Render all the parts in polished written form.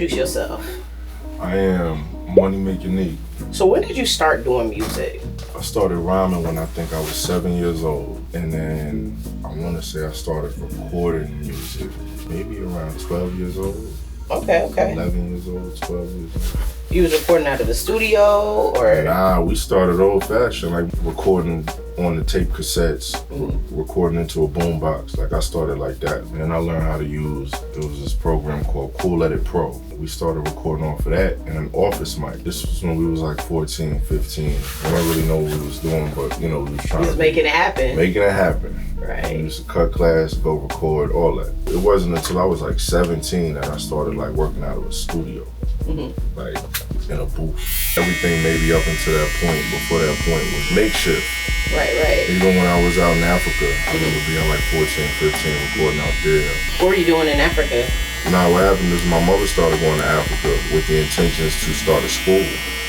introduce yourself. I am Money Makin Nique. So when did you start doing music? I started rhyming when I think I was 7 years old. And then I want to say I started recording music maybe around 12 years old. Okay. 11 years old, 12 years old. You was recording out of the studio or? Nah, we started old fashioned, like recording on the tape cassettes, recording into a boombox. Like I started like that. And then I learned how to use, there was this program called Cool Edit Pro. We started recording off of that and an office mic. This was when we was like 14, 15. I didn't really know what we was doing, but you know, we was trying to making it happen. Making it happen. Right. We used to cut class, go record, all that. It wasn't until I was like 17 that I started like working out of a studio. Like in a booth. Everything maybe up until that point, before that point, was makeshift. Right. Even when I was out in Africa, I remember being like 14, 15, recording out there. What were you doing in Africa? Nah, what happened is my mother started going to Africa with the intentions to start a school.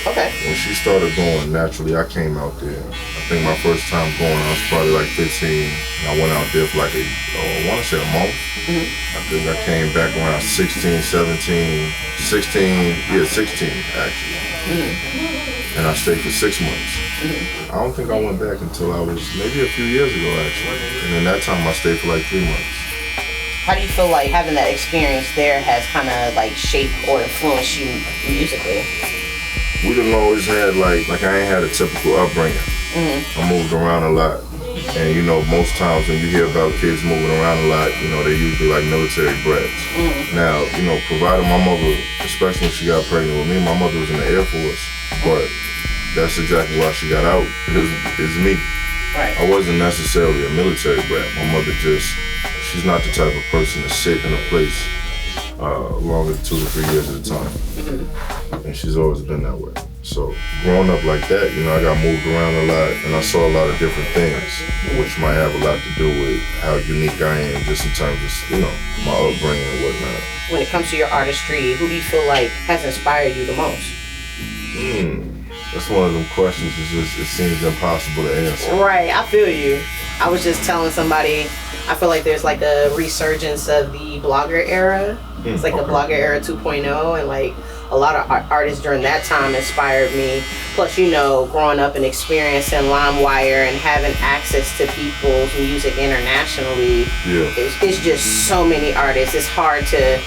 Okay. When she started going, naturally I came out there. I think my first time going, I was probably like 15. And I went out there for like I want to say a month. I think I came back around 16, 17, 16 actually. And I stayed for 6 months. I don't think I went back until I was maybe a few years ago actually. And in that time I stayed for like 3 months. How do you feel like having that experience there has kind of like shaped or influenced you musically? We didn't always had like I ain't had a typical upbringing. I moved around a lot. And you know, most times when you hear about kids moving around a lot, you know, they're usually like military brats. Now, you know, provided my mother, especially when she got pregnant with me, my mother was in the Air Force, but that's exactly why she got out, is me. Right. I wasn't necessarily a military brat. My mother she's not the type of person to sit in a place longer than 2 to 3 years at a time. And she's always been that way. So growing up like that, you know, I got moved around a lot and I saw a lot of different things, which might have a lot to do with how unique I am just in terms of, you know, my upbringing and whatnot. When it comes to your artistry, who do you feel like has inspired you the most? That's one of them questions it seems impossible to answer. Right, I feel you. I was just telling somebody, I feel like there's like a resurgence of the blogger era. It's like the blogger era 2.0, and like a lot of artists during that time inspired me. Plus, you know, growing up and experiencing LimeWire and having access to people's music internationally, it's just so many artists. It's hard to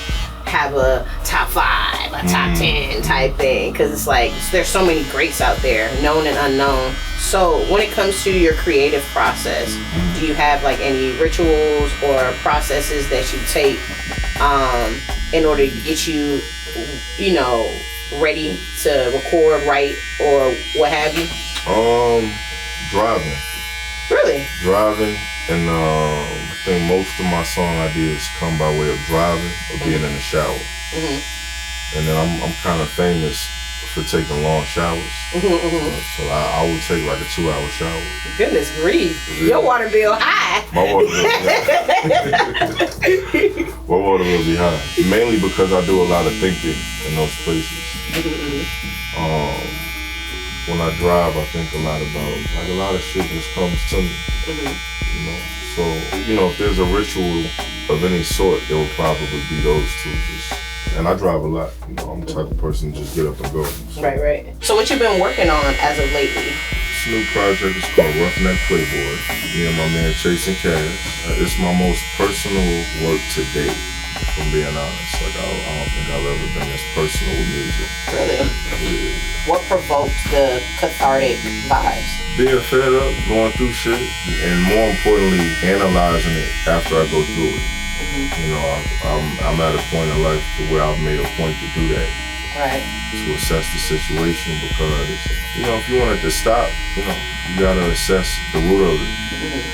have a top 5, a top 10 type thing, because it's like there's so many greats out there, known and unknown. So when it comes to your creative process, do you have like any rituals or processes that you take in order to get you, you know, ready to record, write, or what have you? Driving. Really? Driving, and I think most of my song ideas come by way of driving or being in the shower. And then I'm kind of famous for taking long showers. So I would take like a 2-hour shower. Goodness grief. Your water bill high. My water bill be high. Mainly because I do a lot of thinking in those places. When I drive, I think a lot about, like a lot of shit just comes to me. You know, so, you know, if there's a ritual of any sort, it will probably be those two. And I drive a lot. You know, I'm the type of person to just get up and go. So. Right. So what you been working on as of lately? This new project is called Roughneck Playboy. Me and my man Chasing Cash. It's my most personal work to date, if I'm being honest. Like, I don't think I've ever been this personal with music. Really? Yeah. What provoked the cathartic vibes? Being fed up, going through shit, and more importantly, analyzing it after I go through it. You know, I'm at a point in life where I've made a point to do that. Right. To assess the situation, because, you know, if you want it to stop, you know, you gotta assess the root of it.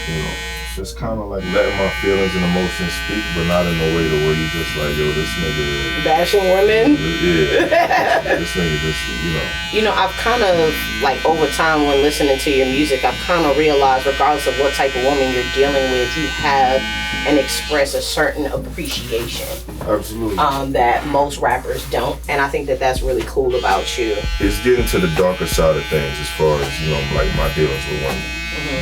You know, just kind of like letting my feelings and emotions speak, but not in a way to where you just like, yo, this nigga bashing women. Yeah. This nigga just, you know. You know, I've kind of like over time when listening to your music, I've kind of realized, regardless of what type of woman you're dealing with, you have and express a certain appreciation. Absolutely. That most rappers don't, and I think that that's really cool about you. It's getting to the darker side of things as far as, you know, like my dealings with women.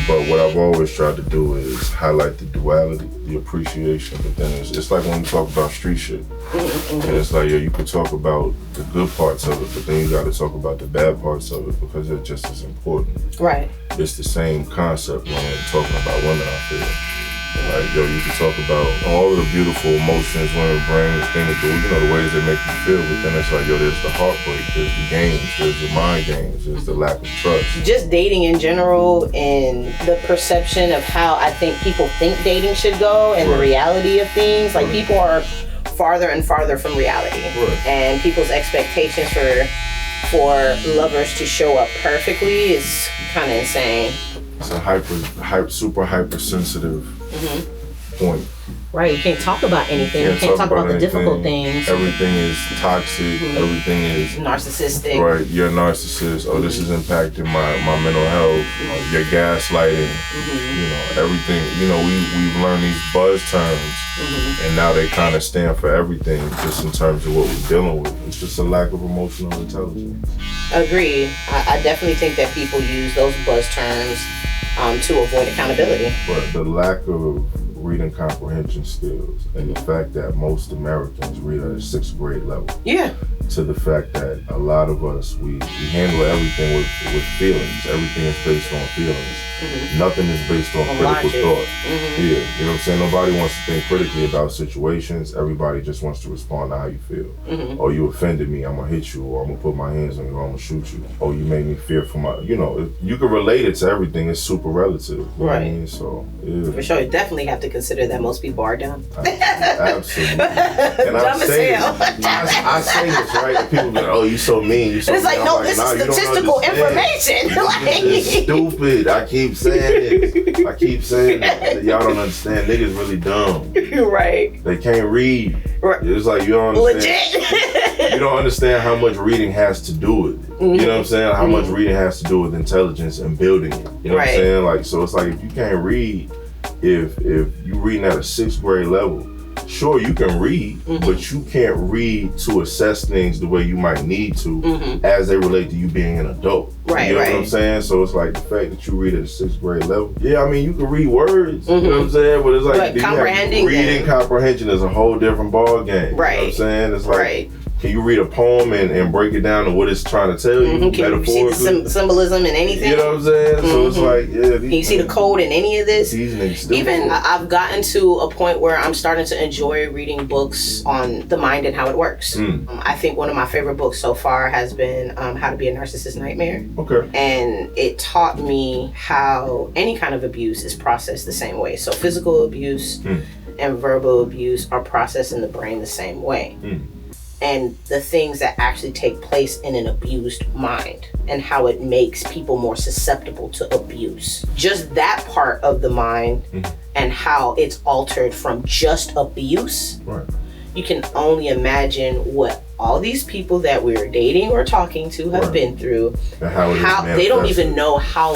But what I've always tried to do is highlight the duality, the appreciation. But then it's like when we talk about street shit. And it's like, yeah, you could talk about the good parts of it, but then you got to talk about the bad parts of it because they're just as important. Right. It's the same concept when we're talking about women, I feel. Like, yo, you can talk about all of the beautiful emotions women bring, the things that do, you know, the ways they make you feel, but then it's like, yo, there's the heartbreak, there's the games, there's the mind games, there's the lack of trust. Just dating in general and the perception of how I think people think dating should go and the reality of things. Like, people are farther and farther from reality. And people's expectations for lovers to show up perfectly is kind of insane. It's a super hypersensitive point. Right, you can't talk about anything. You can't talk about the difficult things. Everything is toxic. Everything is narcissistic. Right, you're a narcissist. Oh, this is impacting my mental health. You're gaslighting. You know, everything. You know, we've learned these buzz terms, and now they kind of stand for everything, just in terms of what we're dealing with. It's just a lack of emotional intelligence. Agreed. I definitely think that people use those buzz terms to avoid accountability. But the lack of reading comprehension skills and the fact that most Americans read at a 6th grade level. Yeah. To the fact that a lot of us, we handle everything with feelings. Everything is based on feelings. Nothing is based on critical thought. Yeah, you know what I'm saying? Nobody wants to think critically about situations. Everybody just wants to respond to how you feel. Oh, you offended me, I'm gonna hit you, or I'm gonna put my hands on you, or I'm gonna shoot you. Oh, you made me fear for my, you know, you can relate it to everything. It's super relative. You know what I mean? So, yeah. For sure, you definitely have to consider that most people are dumb. Absolutely. And dumb as hell. I say this, right? And people be like, oh, you so mean. You so it's like, no, this is statistical information. This is stupid. I keep saying this. I keep saying that. Y'all don't understand. Niggas really dumb. Right. They can't read. Right. It's like, you don't understand. Legit. You don't understand how much reading has to do with it. You know what I'm saying? How much reading has to do with intelligence and building it. You know what I'm saying? Like, so it's like, if you can't read, if you reading at a 6th grade level, sure, you can read, but you can't read to assess things the way you might need to as they relate to you being an adult. Right, you know what I'm saying? So it's like the fact that you read at a 6th grade level. Yeah, I mean, you can read words, you know what I'm saying? But it's like comprehending reading comprehension is a whole different ball game. Right. You know what I'm saying? It's like, can you read a poem and break it down to what it's trying to tell you? Can you see the symbolism in anything? You know what I'm saying? So it's like, yeah. Can you see the code in any of this? Even I've gotten to a point where I'm starting to enjoy reading books on the mind and how it works. I think one of my favorite books so far has been How to Be a Narcissist Nightmare. Okay. And it taught me how any kind of abuse is processed the same way. So physical abuse and verbal abuse are processed in the brain the same way. And the things that actually take place in an abused mind and how it makes people more susceptible to abuse. Just that part of the mind and how it's altered from just abuse. Right. You can only imagine what all these people that we're dating or talking to have been through. And how they don't even know how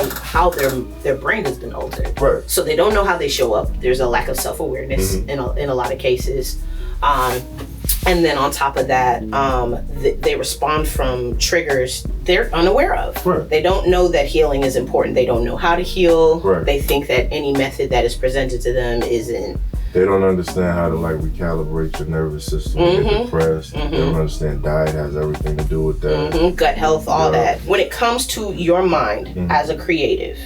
their brain has been altered. Right. So they don't know how they show up. There's a lack of self-awareness in a lot of cases. And then on top of that, they respond from triggers they're unaware of. Right. They don't know that healing is important. They don't know how to heal. Right. They think that any method that is presented to them isn't. They don't understand how to like recalibrate your nervous system when you're depressed. They don't understand diet has everything to do with that. Gut health, all that. When it comes to your mind as a creative,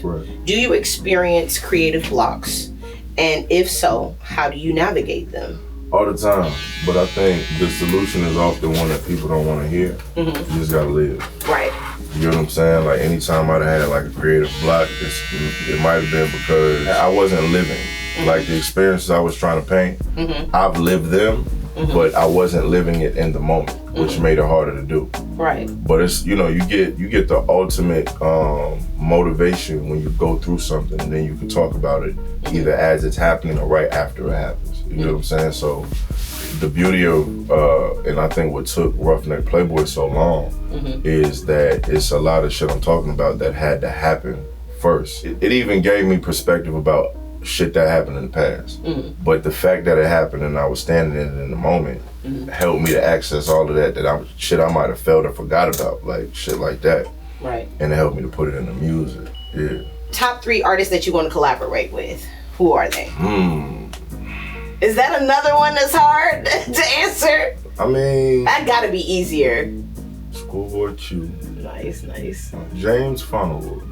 do you experience creative blocks? And if so, how do you navigate them? All the time, but I think the solution is often one that people don't want to hear. You just gotta live. Right. You know what I'm saying? Like anytime I'd had like a creative block, it might have been because I wasn't living. Like the experiences I was trying to paint, I've lived them, but I wasn't living it in the moment, which made it harder to do. Right. But it's, you know, you get the ultimate motivation when you go through something, and then you can talk about it either as it's happening or right after it happens. You know what I'm saying? So the beauty of, and I think what took Roughneck Playboy so long is that it's a lot of shit I'm talking about that had to happen first. It even gave me perspective about shit that happened in the past. But the fact that it happened and I was standing in it in the moment helped me to access all of that I might have felt or forgot about, like shit like that. Right. And it helped me to put it in the music. Yeah. Top 3 artists that you want to collaborate with. Who are they? Is that another one that's hard to answer? I mean, that gotta be easier. Schoolboy Q. Nice. James Funnelwood.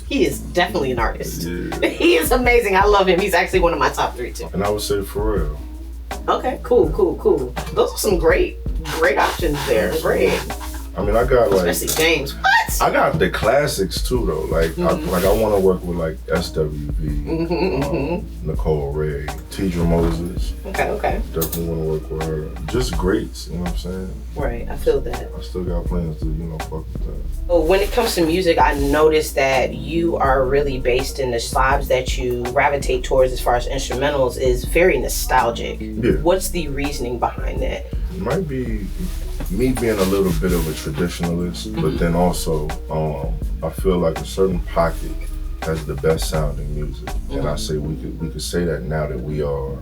He is definitely an artist. Yeah. He is amazing. I love him. He's actually one of my top 3 too. And I would say Pharrell. Okay, cool. Those are some great options there. Great. I mean, I got like, especially James. What? I got the classics too, though. Like, I want to work with like SWV, Nicole Ray, Tidra Moses. Okay. Definitely want to work with her. Just greats, you know what I'm saying? Right, I feel that. I still got plans to, fuck with that. So when it comes to music, I noticed that you are really based in the vibes that you gravitate towards as far as instrumentals is very nostalgic. Yeah. What's the reasoning behind that? It might be me being a little bit of a traditionalist, but then also I feel like a certain pocket has the best sounding music, and I say we could say that now that we are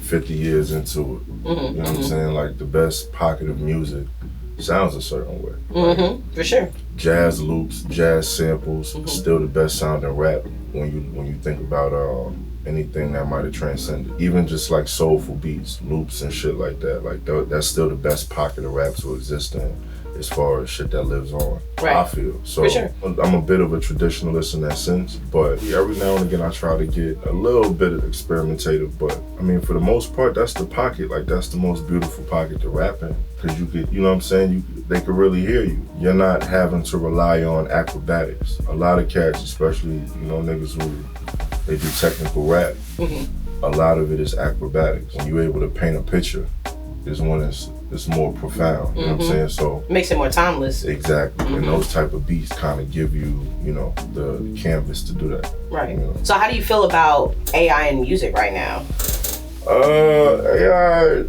50 years into it. You know what I'm saying? Like the best pocket of music sounds a certain way. For sure. Jazz loops, jazz samples, still the best sounding rap when you think about anything that might have transcended. Even just like soulful beats, loops and shit like that. Like that's still the best pocket of rap to exist in as far as shit that lives on. Right. I feel. So for sure. I'm a bit of a traditionalist in that sense, but every now and again I try to get a little bit experimentative, but I mean for the most part that's the pocket, like that's the most beautiful pocket to rap in. Cause you could, you know what I'm saying, they could really hear you. You're not having to rely on acrobatics. A lot of cats, especially, niggas who they do technical rap, a lot of it is acrobatics. When you're able to paint a picture is when it's more profound, you know what I'm saying? So makes it more timeless. Exactly. And those type of beats kind of give you, the canvas to do that. Right. So how do you feel about AI in music right now? AI,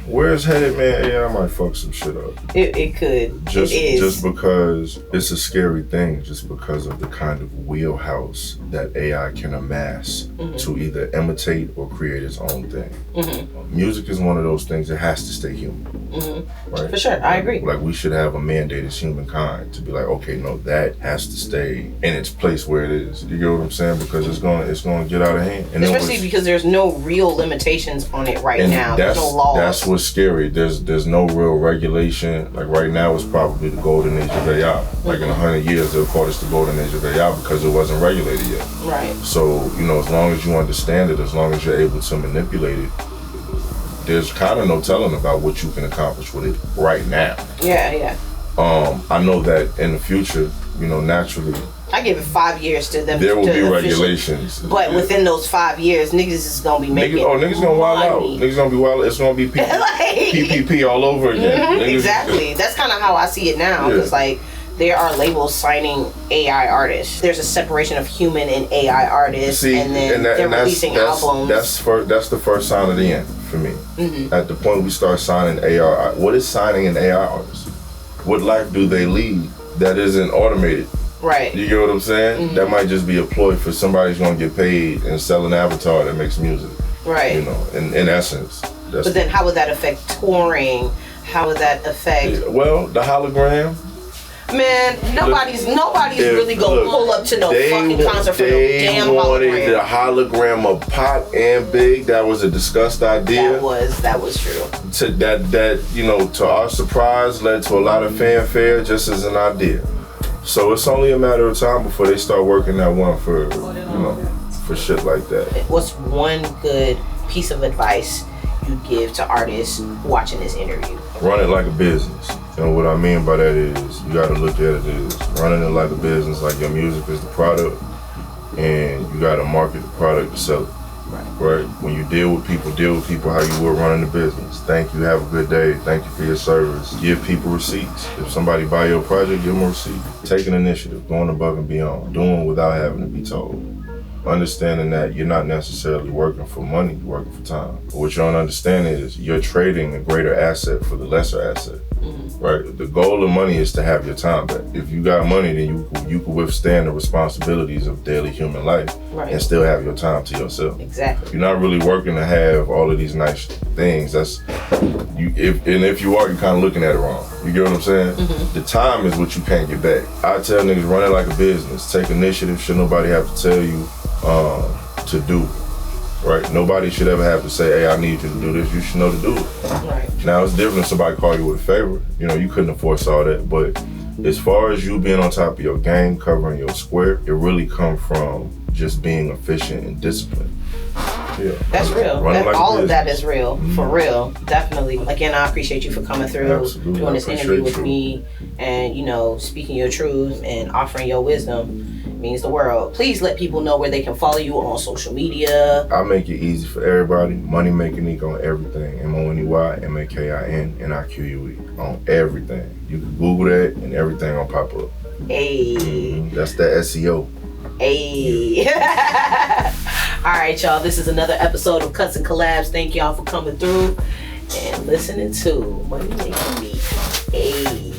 where it's headed, man, AI might fuck some shit up. It could. Just because it's a scary thing, just because of the kind of wheelhouse that AI can amass to either imitate or create its own thing. Music is one of those things that has to stay human. Right? For sure, I agree. Like we should have a mandate as humankind to be like, okay, no, that has to stay in its place where it is. You get what I'm saying? Because it's gonna get out of hand. And especially because there's no real limitations on it right now. There's no laws. That's what's scary. There's no real regulation. Like right now, it's probably the golden age of AI. Like in 100 years, they'll call this the golden age of AI because it wasn't regulated yet. Right. So as long as you understand it, as long as you're able to manipulate it, there's kind of no telling about what you can accomplish with it right now. Yeah. I know that in the future, naturally, I give it 5 years to them. There will be regulations. But within those 5 years, niggas is gonna be making niggas gonna wild out. Niggas gonna be wild. It's gonna be PPP all over again. Exactly. That's kind of how I see it now. Because there are labels signing AI artists. There's a separation of human and AI artists, and then they're releasing albums. That's the first sign of the end for me. At the point we start signing AI, what is signing an AI artist? What life do they lead that isn't automated? Right. You get what I'm saying? That might just be a ploy for somebody who's gonna get paid and sell an avatar that makes music. Right. In essence. But then how would that affect touring? How would that affect? Well, the hologram. Man, nobody's really gonna pull up to no fucking concert for no damn hologram. They wanted the hologram of Pac and Big. That was a discussed idea. That was true. To our surprise, led to a lot of fanfare just as an idea. So it's only a matter of time before they start working that one for shit like that. What's one good piece of advice you give to artists watching this interview? Run it like a business. And what I mean by that is you gotta look at it as running it like a business, like your music is the product and you gotta market the product to sell it. Right? When you deal with people how you would running the business. Thank you, have a good day, thank you for your service. Give people receipts. If somebody buy your project, give them a receipt. Take an initiative, going above and beyond, doing without having to be told. Understanding that you're not necessarily working for money, you're working for time. But what you don't understand is you're trading a greater asset for the lesser asset. right? The goal of money is to have your time back. If you got money, then you can withstand the responsibilities of daily human life and still have your time to yourself. Exactly. You're not really working to have all of these nice things. That's you. If you are, you're kind of looking at it wrong. You get what I'm saying? The time is what you can't get back. I tell niggas, run it like a business. Take initiative. Should nobody have to tell you to do. Right? Nobody should ever have to say, hey, I need you to do this. You should know to do it. Right. Now, it's different if somebody call you with a favor. You know, you couldn't enforce all that. But as far as you being on top of your game, covering your square, it really comes from just being efficient and disciplined. Yeah. That's real. All of that is real. For real. Definitely. Again, I appreciate you for coming through, doing this interview with me, and, you know, speaking your truth and offering your wisdom. Means the world. Please let people know where they can follow you on social media. I make it easy for everybody. Money Makin Nique on everything. MoneyMakinNique on everything. You can Google that and everything will pop up. Hey. That's that SEO. Hey. All right, y'all. This is another episode of Cutz Collabz. Thank y'all for coming through and listening to Money Makin Nique. Hey.